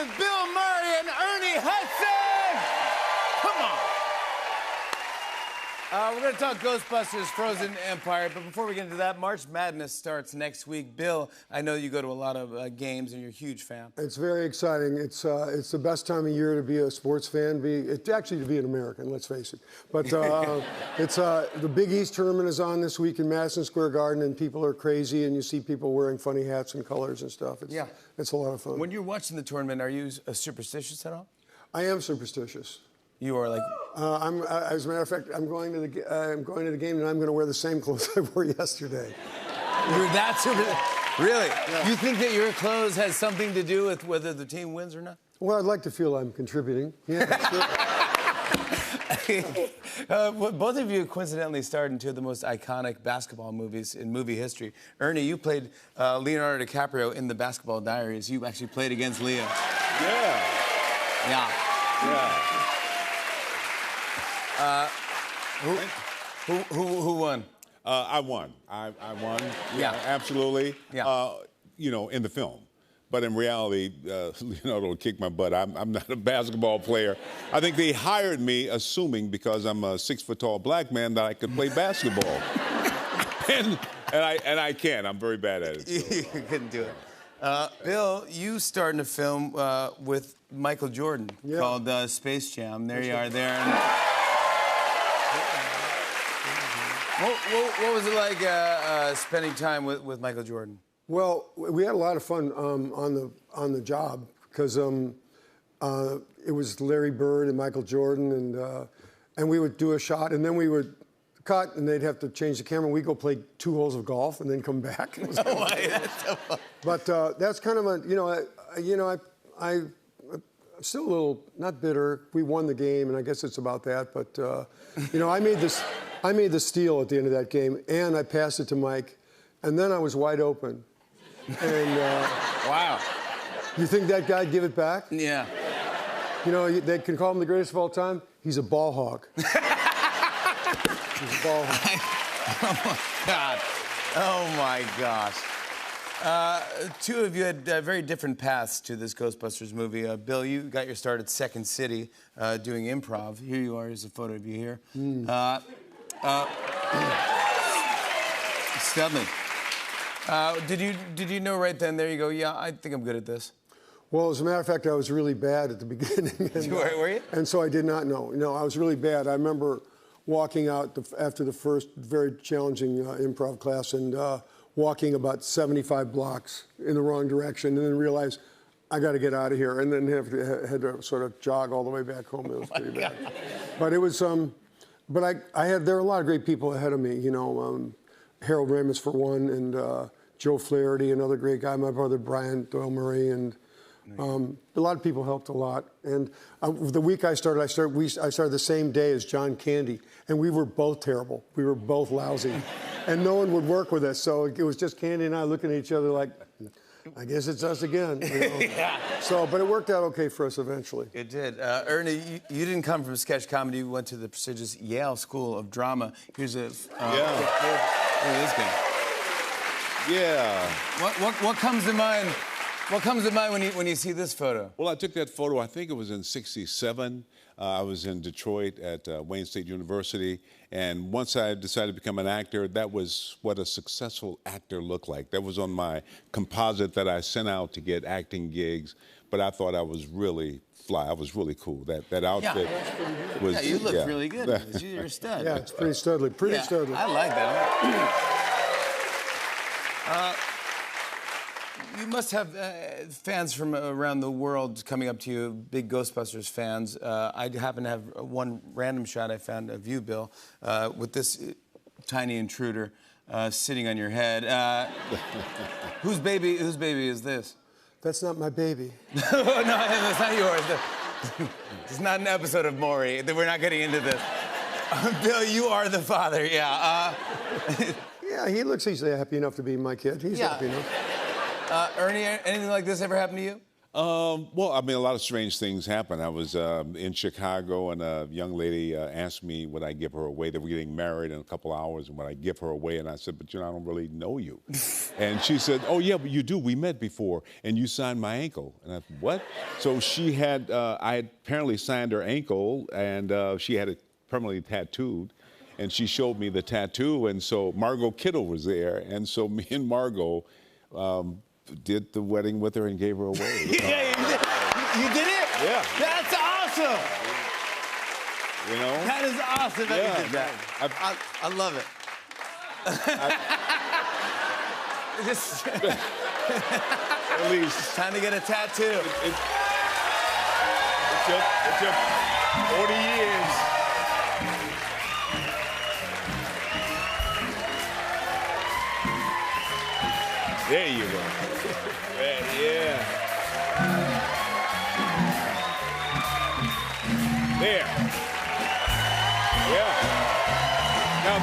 with Bill Murray and Ernie Hudson. Come on. We're going to talk Ghostbusters Frozen Empire, but before we get into that, March Madness starts next week. Bill, I know you go to a lot of games and you're a huge fan. It's very exciting. It's the best time of year to be a sports fan. It's actually to be an American, let's face it. But it's the Big East tournament is on this week in Madison Square Garden, and people are crazy, and you see people wearing funny hats and colors and stuff. It's a lot of fun. When you're watching the tournament, are you superstitious at all? I am superstitious. You are like. As a matter of fact, I'm going to the game, and I'm going to wear the same clothes I wore yesterday. You're that super. Really? Yeah. You think that your clothes has something to do with whether the team wins or not? Well, I'd like to feel I'm contributing. Yeah. Sure. Both of you coincidentally starred in two of the most iconic basketball movies in movie history. Ernie, you played Leonardo DiCaprio in The Basketball Diaries. You actually played against Leo. Yeah. Yeah. Yeah. Who won? I won. I won. Yeah, absolutely. Yeah. In the film. But in reality, Leonardo kicked my butt. I'm not a basketball player. I think they hired me assuming because I'm a 6-foot-tall black man that I could play basketball. and I can't. I'm very bad at it. So. You couldn't do it. Bill, you starred in a film with Michael Jordan called Space Jam. There you are there. What was it like spending time with Michael Jordan? Well, we had a lot of fun on the job because it was Larry Bird and Michael Jordan, and we would do a shot, and then we would cut, and they'd have to change the camera. We'd go play 2 holes of golf and then come back. That's so fun. But that's kind of I'm still a little not bitter. We won the game, and I guess it's about that. But I made the steal at the end of that game, and I passed it to Mike, and then I was wide open. And wow. You think that guy'd give it back? Yeah. They can call him the greatest of all time. He's a ball hog. He's a ball hog. Oh my God. Oh my gosh. Two of you had very different paths to this Ghostbusters movie. Bill, you got your start at Second City doing improv. Here you are. Here's a photo of you here. Studley. Did you know right then? There you go. Yeah, I think I'm good at this. Well, as a matter of fact, I was really bad at the beginning. And, were you? And so I did not know. No, I was really bad. I remember walking out after the first very challenging improv class and walking about 75 blocks in the wrong direction, and then realized I got to get out of here, and then had to sort of jog all the way back home. It was pretty bad. But it was. But there were a lot of great people ahead of me. Harold Ramis for one, and Joe Flaherty, another great guy. My brother Brian Doyle Murray, and a lot of people helped a lot. And the week I started the same day as John Candy, and we were both terrible. We were both lousy, and no one would work with us. So it was just Candy and I looking at each other like, I guess it's us again. Yeah. So, but it worked out okay for us eventually. It did. Ernie, you didn't come from sketch comedy. You went to the prestigious Yale School of Drama. Here's a. Look at this guy. Yeah. What comes to mind? What comes to mind when you see this photo? Well, I took that photo. I think it was in '67. I was in Detroit at Wayne State University, and once I decided to become an actor, that was what a successful actor looked like. That was on my composite that I sent out to get acting gigs, but I thought I was really fly. I was really cool. That outfit was. Yeah, you look really good. You're a stud. Yeah, it's pretty studly. Pretty studly. I like that. You must have fans from around the world coming up to you, big Ghostbusters fans. I happen to have one random shot I found of you, Bill, with this tiny intruder sitting on your head. Whose baby is this? That's not my baby. No, that's not yours. It's not an episode of Maury. We're not getting into this. Bill, you are the father, yeah. Yeah, he's happy enough to be my kid. He's happy enough. Ernie, anything like this ever happened to you? Well, I mean, a lot of strange things happen. I was in Chicago, and a young lady asked me would I give her away. They were getting married in a couple hours, and would I give her away? And I said, but I don't really know you. And she said, oh yeah, but you do. We met before, and you signed my ankle. And I said, what? So she had, I had apparently signed her ankle, and she had it permanently tattooed. And she showed me the tattoo, and so Margot Kittle was there, and so me and Margot did the wedding with her and gave her away. Yeah, you did it? Yeah. That's awesome. You know? That is awesome that Yeah, you did that. I love it. Just At least time to get a tattoo. it took 40 years. There you go. Yeah. There. Yeah. Now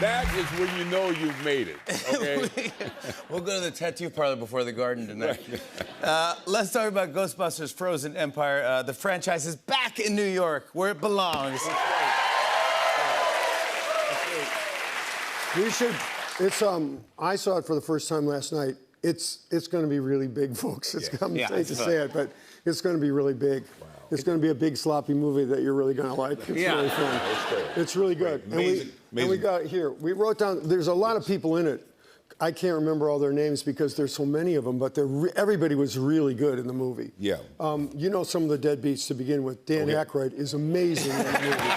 that is when you know you've made it. Okay. We'll go to the tattoo parlor before the garden tonight. Let's talk about Ghostbusters Frozen Empire. The franchise is back in New York, where it belongs. We should. It's I saw it for the first time last night. It's going to be really big, folks. It's I'm Yeah, hate it's to fun. say it, but it's going to be really big. Wow. It's going to be a big sloppy movie that you're really going to like. It's Yeah. really fun. It's really good. Amazing. And we got here. We wrote down. There's a lot of people in it. I can't remember all their names because there's so many of them, but everybody was really good in the movie. Yeah. You know some of the deadbeats to begin with. Dan Aykroyd is amazing in the movie.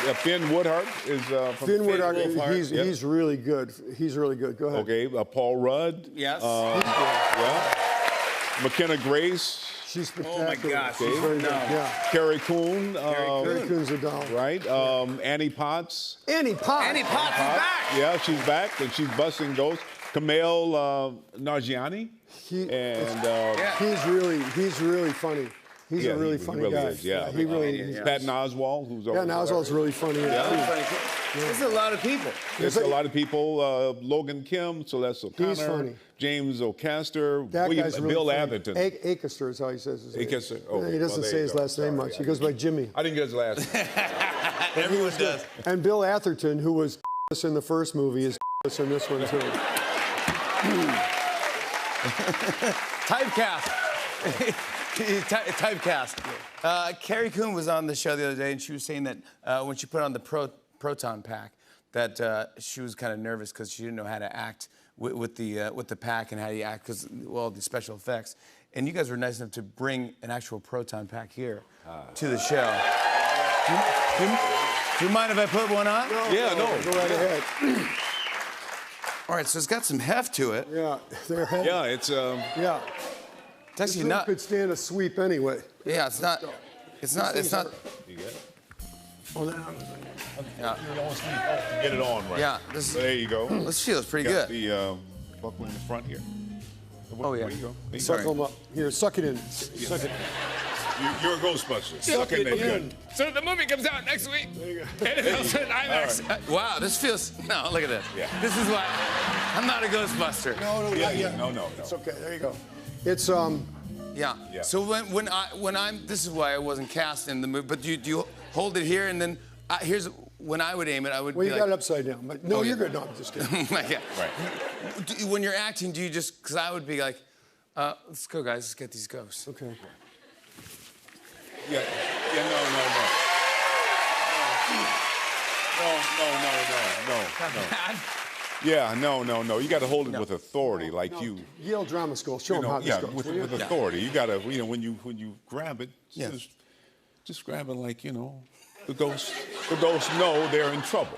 That Finn Woodhart is from Finn Woodhart, Wolfhard. he's really good. He's really good. Go ahead. Okay, Paul Rudd. Yes. Yeah. McKenna Grace. She's Oh spectacular. my gosh. She's very good. No. Yeah. Carrie Coon. Carrie Coon's a doll. Right. Annie Potts. Annie Potts. Annie Potts is back. Yeah, she's back and she's busting ghosts. Kumail Nanjiani. He- Yeah. He's really funny. He's a really funny really guy. is, yeah. He really is. Patton Oswalt, who's over Yeah, Oswald's really funny. There's a lot of people. There's a lot of people. Logan Kim, Celeste O'Connor, He's funny. James O'Caster, That guy's really Bill funny. Atherton. Acaster is how he says his name. Acaster. Yeah, Oh, he doesn't well, say there his you go. last name Sorry, much. He goes by Jimmy. I didn't get his last name. Everyone does. And Bill Atherton, who was in the first movie, is in this one too. Typecast. Typecast. Carrie Coon was on the show the other day, and she was saying that when she put on the proton pack, that she was kind of nervous because she didn't know how to act with the pack and how you act because all the special effects. And you guys were nice enough to bring an actual proton pack here to the show. Do you mind if I put one on? Go right ahead. All right, so it's got some heft to it. Yeah, they're heavy. Yeah, it's Yeah. It's This actually room not. could stand a sweep anyway. Yeah, it's not. It's not. It's not. You get it? Yeah. Get it on right. Yeah. This. There you go. This feels pretty Got good. the buckle in the front here. Oh, yeah. There you go. There you Sorry. go. Suck 'em up. Here, suck it in. Suck it. You're a Ghostbuster. Suck it in. So the movie comes out next week. And it's also in IMAX. Wow, this feels. No, look at this. Yeah. This is why I'm not a Ghostbuster. No, not Yeah, yet. no. It's okay. There you go. It's Yeah. Yeah. So when I'm this is why I wasn't cast in the movie. But do you hold it here and then here's when I would aim it. I would. well, be you like, got it upside down. But no, Oh, you're yeah. good. No, I'm just kidding. yeah. Right. When you're acting, do you just? Because I would be like, let's go, guys. Let's get these ghosts. Okay. Yeah, no. No. Yeah, no. You got to hold it with authority, like you. Yale Drama School. Show them how this Yeah, goes. with will you? authority. You got to, when you grab it, Yes. just grab it like the ghosts know they're in trouble.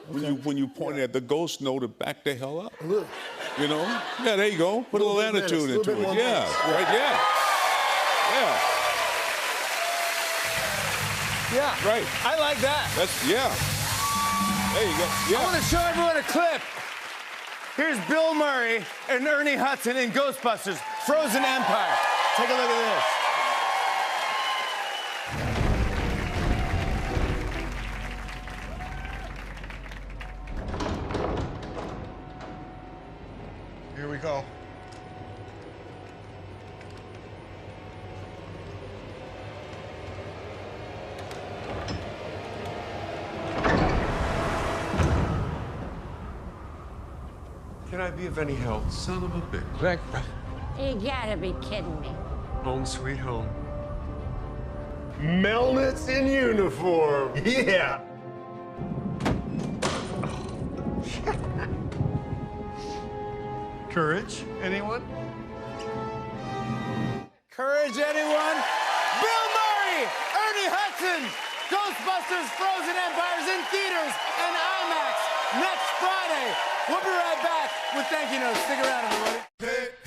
When you point at the ghosts know to back the hell up. Look. You know? Yeah, there you go. Put a little bit menace, attitude little into bit it. more Yeah, menace. right. Yeah. Yeah. Right. I like that. Yeah. There you go. Yeah. I want to show everyone a clip. Here's Bill Murray and Ernie Hudson in Ghostbusters: Frozen Empire. Take a look at this. Here we go. Can I be of any help? Son of a bitch. Rick. You gotta be kidding me. Home sweet home. Melnitz in uniform. Yeah. Courage, anyone? Courage, anyone? Bill Murray, Ernie Hudson, Ghostbusters Frozen Empires in theaters and IMAX next Friday. We'll be right back with thank you notes. Stick around, everybody.